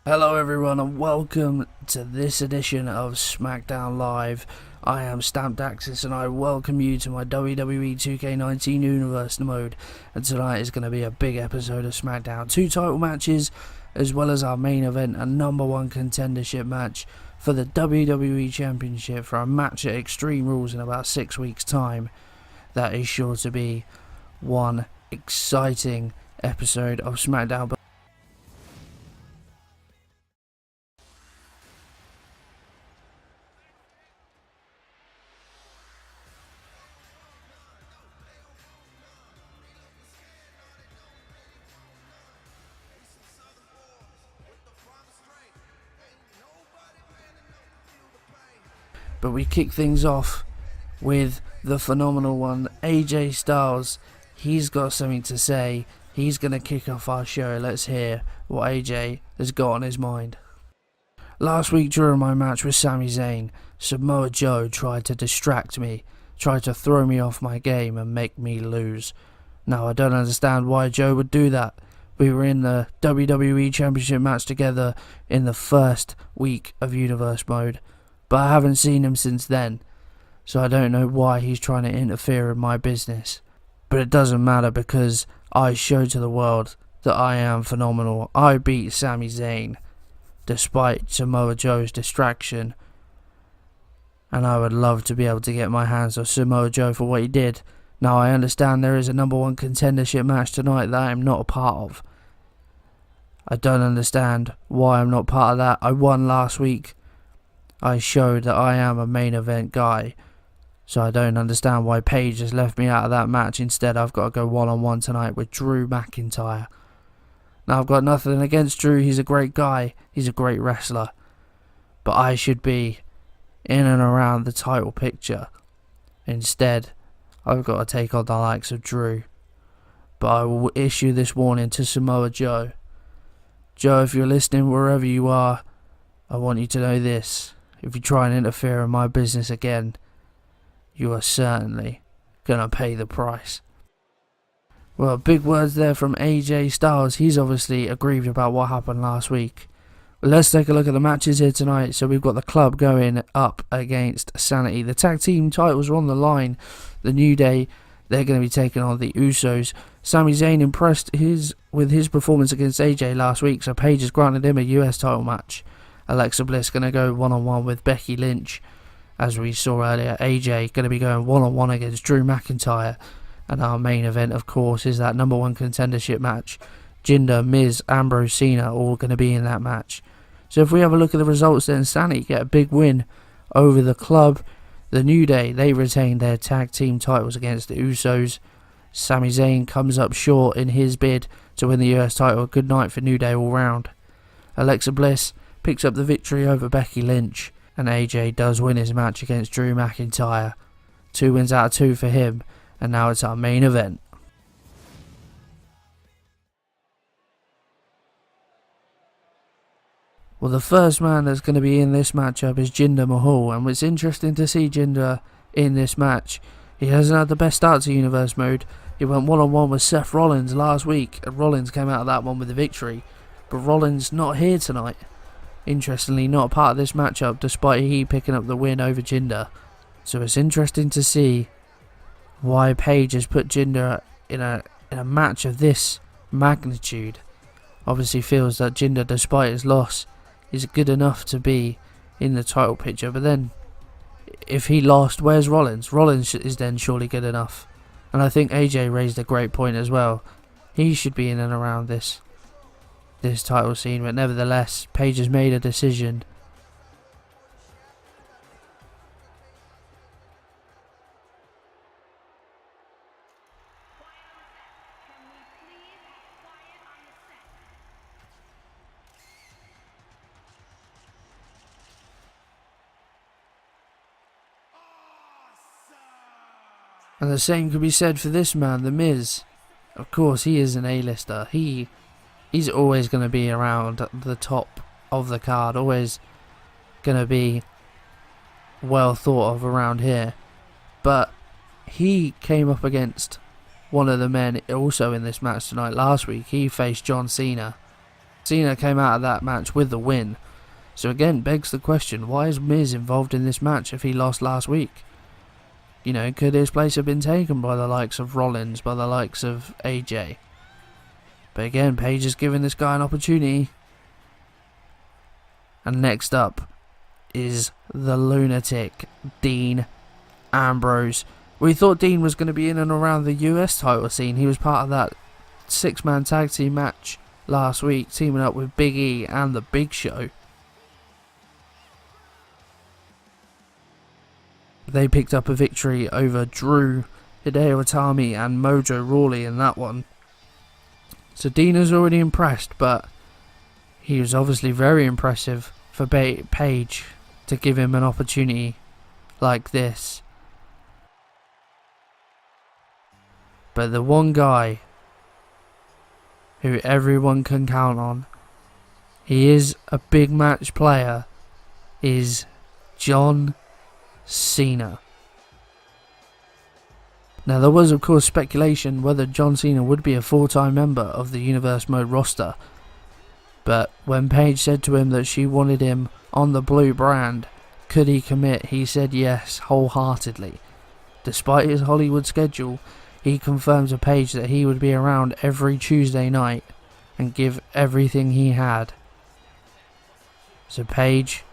Hello everyone and welcome to this edition of Smackdown Live. I am Stamped Axis and I welcome you to my WWE 2K19 Universe mode, and tonight is going to be a big episode of Smackdown. 2 title matches as well as our main event, a #1 contendership match for the WWE Championship for a match at Extreme Rules in about 6 weeks time. That is sure to be one exciting episode of Smackdown. But we kick things off with the phenomenal one, AJ Styles. He's got something to say. He's going to kick off our show. Let's hear what AJ has got on his mind. Last week during my match with Sami Zayn, Samoa Joe tried to distract me, tried to throw me off my game and make me lose. Now I don't understand why Joe would do that. We were in the WWE Championship match together in the first week of Universe mode, but I haven't seen him since then, so I don't know why he's trying to interfere in my business. But it doesn't matter because I showed to the world that I am phenomenal. I beat Sami Zayn despite Samoa Joe's distraction, and I would love to be able to get my hands on Samoa Joe for what he did. Now I understand there is a #1 contendership match tonight that I am not a part of. I don't understand why I'm not part of that. I won last week. I showed that I am a main event guy, so I don't understand why Paige has left me out of that match. Instead, I've got to go one-on-one tonight with Drew McIntyre. Now, I've got nothing against Drew. He's a great guy. He's a great wrestler. But I should be in and around the title picture. Instead, I've got to take on the likes of Drew. But I will issue this warning to Samoa Joe. Joe, if you're listening wherever you are, I want you to know this. If you try and interfere in my business again, you are certainly gonna pay the price. Well, big words there from AJ Styles. He's obviously aggrieved about what happened last week. But let's take a look at the matches here tonight. So we've got the club going up against Sanity. The tag team titles are on the line. The New Day, they're going to be taking on the Usos. Sami Zayn impressed with his performance against AJ last week, so Paige has granted him a US title match. Alexa Bliss going to go one-on-one with Becky Lynch. As we saw earlier, AJ going to be going one-on-one against Drew McIntyre. And our main event, of course, is that #1 contendership match. Jinder, Miz, Ambrose, Cena all going to be in that match. So if we have a look at the results, then Sanity get a big win over the club. The New Day, they retain their tag team titles against the Usos. Sami Zayn comes up short in his bid to win the US title. Good night for New Day all round. Alexa Bliss picks up the victory over Becky Lynch, and AJ does win his match against Drew McIntyre. 2 wins out of 2 for him, and now it's our main event. Well, the first man that's going to be in this matchup is Jinder Mahal, and it's interesting to see Jinder in this match. He hasn't had the best start to Universe mode. He went one-on-one with Seth Rollins last week, and Rollins came out of that one with a victory. But Rollins not here tonight. Interestingly, not a part of this matchup, despite he picking up the win over Jinder. So it's interesting to see why Paige has put Jinder in a match of this magnitude. Obviously feels that Jinder, despite his loss, is good enough to be in the title picture. But then, if he lost, where's Rollins? Rollins is then surely good enough. And I think AJ raised a great point as well. He should be in and around this title scene, but nevertheless, Paige has made a decision. And the same could be said for this man, The Miz. Of course, he is an A-lister. He's always going to be around the top of the card, always going to be well thought of around here. But he came up against one of the men also in this match tonight. Last week he faced John Cena, Cena came out of that match with the win. So again, begs the question, why is Miz involved in this match if he lost last week? You know, could his place have been taken by the likes of Rollins, by the likes of AJ? But again, Paige is giving this guy an opportunity. And next up is the lunatic Dean Ambrose. We thought Dean was going to be in and around the US title scene. He was part of that 6-man tag team match last week, teaming up with Big E and the Big Show. They picked up a victory over Drew, Hideo Itami and Mojo Rawley in that one. So Dean is already impressed, but he was obviously very impressive for Paige to give him an opportunity like this. But the one guy who everyone can count on, he is a big match player, is John Cena. Now there was of course speculation whether John Cena would be a full-time member of the Universe Mode roster, but when Paige said to him that she wanted him on the blue brand, could he commit? He said yes, wholeheartedly. Despite his Hollywood schedule, he confirmed to Paige that he would be around every Tuesday night and give everything he had. So Paige,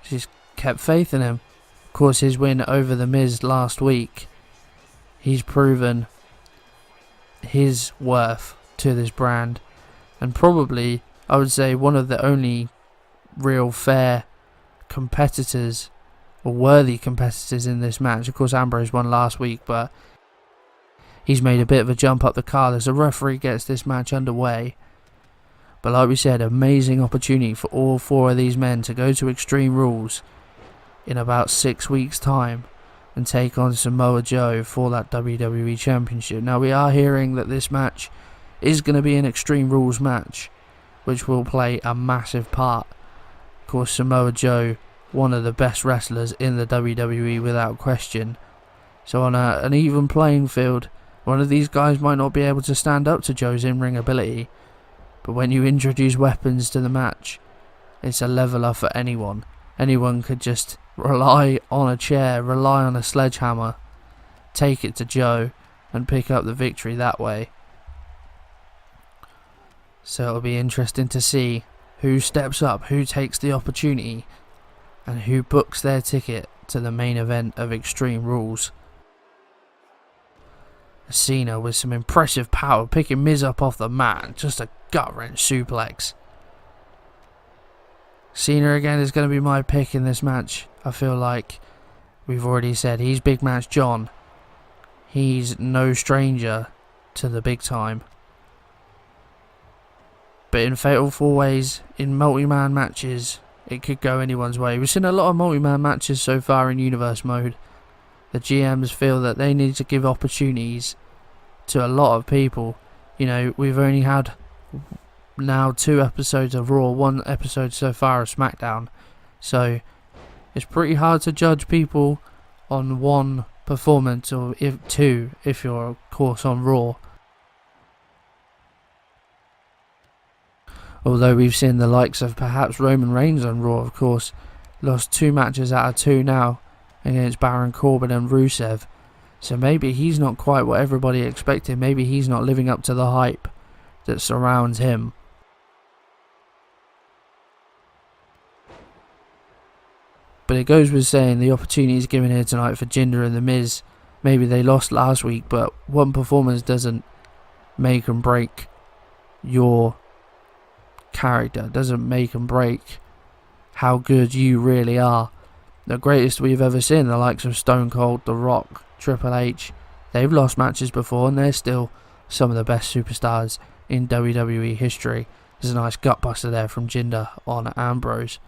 she's kept faith in him. Of course, his win over The Miz last week, he's proven his worth to this brand, and probably, I would say, one of the only real fair competitors or worthy competitors in this match. Of course, Ambrose won last week, but he's made a bit of a jump up the card as the referee gets this match underway. But like we said, amazing opportunity for all four of these men to go to Extreme Rules in about 6 weeks' time and take on Samoa Joe for that WWE Championship. Now, we are hearing that this match is going to be an Extreme Rules match, which will play a massive part. Of course, Samoa Joe, one of the best wrestlers in the WWE without question. So on an even playing field, one of these guys might not be able to stand up to Joe's in-ring ability, but when you introduce weapons to the match, it's a leveler for anyone. Anyone could just rely on a chair, rely on a sledgehammer, take it to Joe and pick up the victory that way. So it'll be interesting to see who steps up, who takes the opportunity, and who books their ticket to the main event of Extreme Rules. Cena with some impressive power, picking Miz up off the mat, just a gut-wrench suplex. Cena again is going to be my pick in this match. I feel like we've already said he's Big Match John. He's no stranger to the big time. But in Fatal 4-Ways, in multi-man matches, it could go anyone's way. We've seen a lot of multi-man matches so far in Universe Mode. The GMs feel that they need to give opportunities to a lot of people. You know, we've only had now 2 episodes of Raw, 1 episode so far of Smackdown. So it's pretty hard to judge people on 1 performance, or if 2 if you're of course on Raw. Although we've seen the likes of perhaps Roman Reigns on Raw, of course, lost 2 matches out of 2 now against Baron Corbin and Rusev. So maybe he's not quite what everybody expected. Maybe he's not living up to the hype that surrounds him. But it goes with saying the opportunity is given here tonight for Jinder and The Miz. Maybe they lost last week, but 1 performance doesn't make and break your character. It doesn't make and break how good you really are. The greatest we've ever seen, the likes of Stone Cold, The Rock, Triple H, they've lost matches before and they're still some of the best superstars in WWE history. There's a nice gutbuster there from Jinder on Ambrose.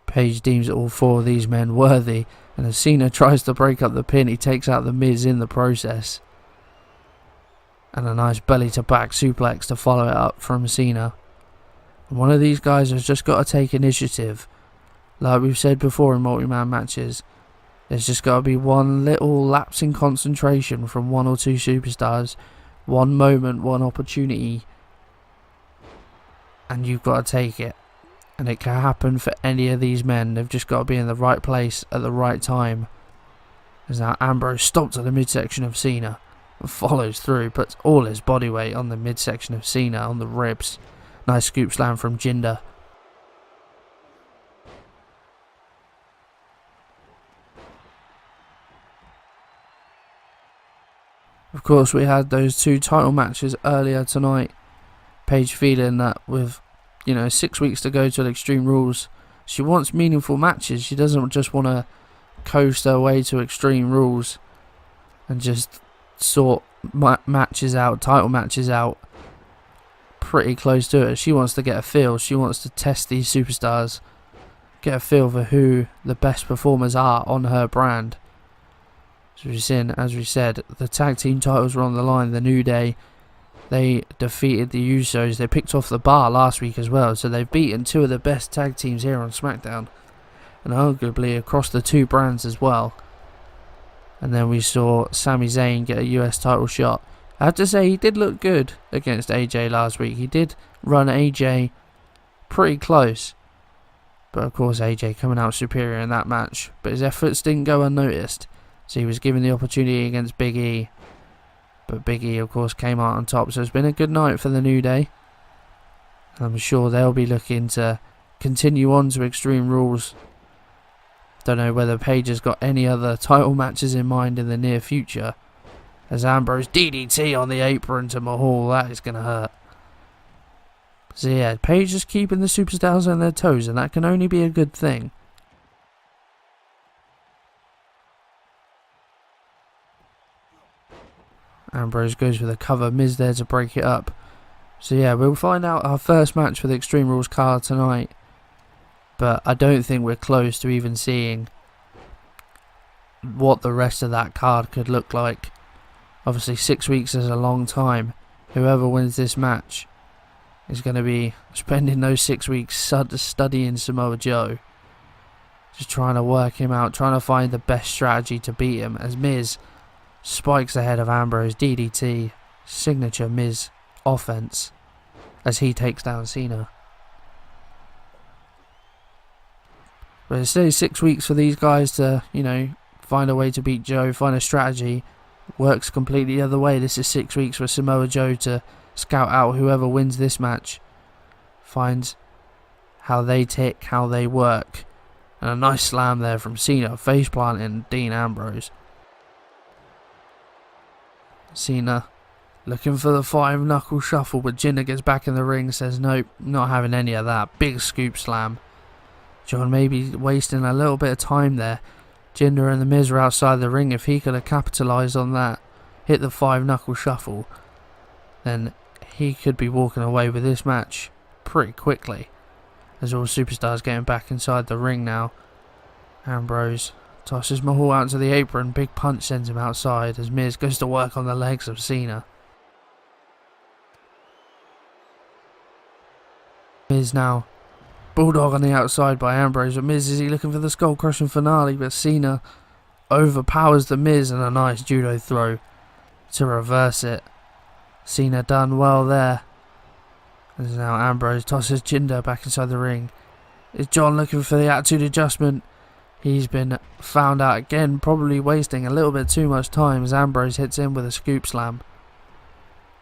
Paige deems all 4 of these men worthy, and as Cena tries to break up the pin, he takes out The Miz in the process. And a nice belly to back suplex to follow it up from Cena. And one of these guys has just got to take initiative. Like we've said before in multi-man matches, there's just got to be one little lapse in concentration from 1 or 2 superstars one moment, one opportunity, and you've got to take it. And it can happen for any of these men. They've just got to be in the right place at the right time. As now Ambrose stops at the midsection of Cena and follows through, puts all his body weight on the midsection of Cena, on the ribs. Nice scoop slam from Jinder. Of course, we had those 2 title matches earlier tonight. Paige feeling that with 6 weeks to go till Extreme Rules, she wants meaningful matches. She doesn't just want to coast her way to Extreme Rules and just sort matches out, title matches out pretty close to it. She wants to get a feel. She wants to test these superstars, get a feel for who the best performers are on her brand. As we said, the tag team titles were on the line. The New Day, they defeated the Usos. They picked off the Bar last week as well, so they've beaten 2 of the best tag teams here on Smackdown, and arguably across the 2 brands as well. And then we saw Sami Zayn get a US title shot. I have to say, he did look good against AJ last week. He did run AJ pretty close, but of course AJ coming out superior in that match. But his efforts didn't go unnoticed, so he was given the opportunity against Big E. But Big E, of course, came out on top. So it's been a good night for the New Day. I'm sure they'll be looking to continue on to Extreme Rules. Don't know whether Paige has got any other title matches in mind in the near future. As Ambrose DDT on the apron to Mahal. That is going to hurt. So yeah, Paige is keeping the superstars on their toes, and that can only be a good thing. Ambrose goes for the cover. Miz there to break it up. So yeah, we'll find out our first match for the Extreme Rules card tonight. But I don't think we're close to even seeing what the rest of that card could look like. Obviously 6 weeks is a long time. Whoever wins this match is going to be spending those 6 weeks studying Samoa Joe. Just trying to work him out, trying to find the best strategy to beat him. As Miz spikes ahead of Ambrose, DDT, signature Miz offense, as he takes down Cena. But it's still 6 weeks for these guys to, find a way to beat Joe, find a strategy. Works completely the other way. This is 6 weeks for Samoa Joe to scout out whoever wins this match. Finds how they tick, how they work. And a nice slam there from Cena, face planting Dean Ambrose. Cena looking for the 5-knuckle shuffle, but Jinder gets back in the ring, says nope, not having any of that. Big scoop slam. John maybe wasting a little bit of time there. Jinder and the Miz are outside the ring. If he could have capitalised on that, hit the 5-knuckle shuffle, then he could be walking away with this match pretty quickly. As all superstars getting back inside the ring now. Ambrose tosses Mahal out to the apron. Big punch sends him outside as Miz goes to work on the legs of Cena. Miz now bulldog on the outside by Ambrose. But Miz, is he looking for the skull crushing finale? But Cena overpowers the Miz and a nice judo throw to reverse it. Cena done well there. As now Ambrose tosses Jinder back inside the ring. Is John looking for the attitude adjustment? He's been found out again, probably wasting a little bit too much time as Ambrose hits him with a scoop slam.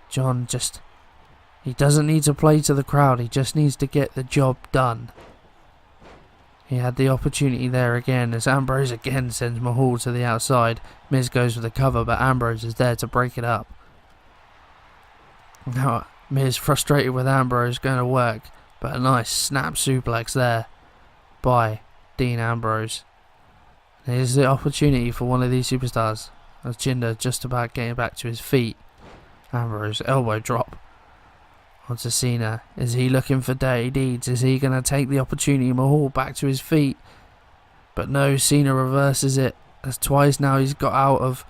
John he doesn't need to play to the crowd, he just needs to get the job done. He had the opportunity there again as Ambrose again sends Mahal to the outside. Miz goes for the cover, but Ambrose is there to break it up. Now Miz frustrated with Ambrose going to work, but a nice snap suplex there by Dean Ambrose. Here's the opportunity for one of these superstars as Jinder just about getting back to his feet. Ambrose elbow drop onto Cena. Is he looking for dirty deeds? Is he going to take the opportunity? Mahal back to his feet, but no, Cena reverses it as twice now he's got out of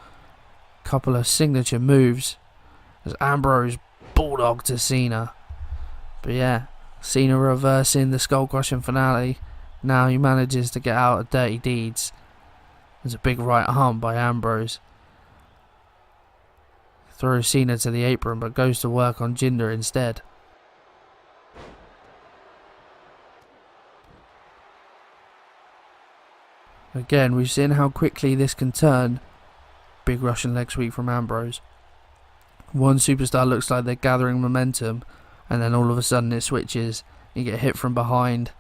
a couple of signature moves as Ambrose bulldog to Cena. But yeah, Cena reversing the skull crushing finale. Now he manages to get out of dirty deeds. There's a big right arm by Ambrose. throws Cena to the apron, but goes to work on Jinder instead. Again, we've seen how quickly this can turn. Big Russian leg sweep from Ambrose. One superstar looks like they're gathering momentum, and then all of a sudden it switches. You get hit from behind,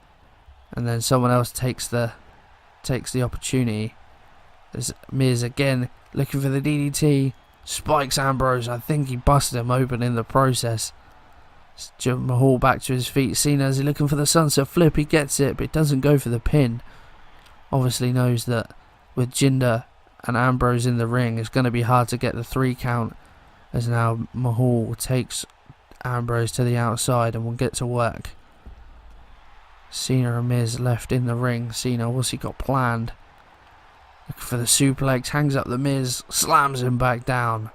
and then someone else takes the opportunity. There's Miz again looking for the DDT. Spikes Ambrose. I think he busted him open in the process. Mahal back to his feet. Cena, is he looking for the sunset flip? He gets it, but he doesn't go for the pin. Obviously knows that with Jinder and Ambrose in the ring, it's going to be hard to get the 3 count. As now Mahal takes Ambrose to the outside and will get to work. Cena and Miz left in the ring. Cena, what's he got planned? Looking for the suplex, hangs up the Miz, slams him back down.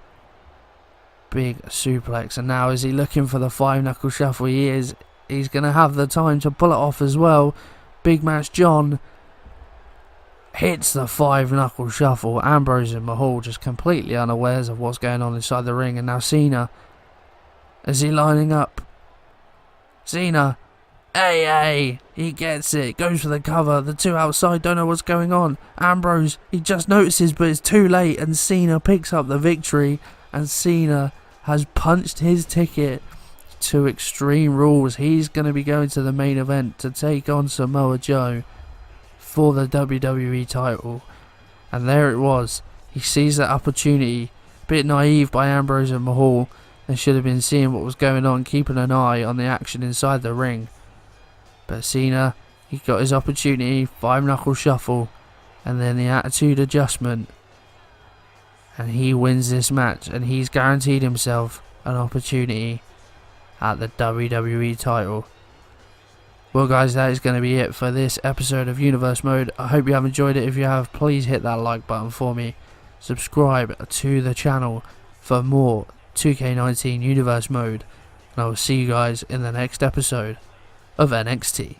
Big suplex, and now is he looking for the 5-knuckle shuffle? He is. He's going to have the time to pull it off as well. Big Match John hits the 5-knuckle shuffle. Ambrose and Mahal just completely unawares of what's going on inside the ring. And now Cena, is he lining up? Cena, hey, he gets it, goes for the cover. The two outside don't know what's going on. Ambrose, he just notices, but it's too late, and Cena picks up the victory. And Cena has punched his ticket to Extreme Rules. He's going to be going to the main event to take on Samoa Joe for the WWE title. And there it was. He sees that opportunity. Bit naive by Ambrose and Mahal. They should have been seeing what was going on, keeping an eye on the action inside the ring. But Cena, he got his opportunity. 5-knuckle shuffle, and then the attitude adjustment, and he wins this match, and he's guaranteed himself an opportunity at the WWE title. Well guys, that is going to be it for this episode of Universe Mode. I hope you have enjoyed it. If you have, please hit that like button for me. Subscribe to the channel for more 2K19 Universe Mode. And I will see you guys in the next episode of NXT.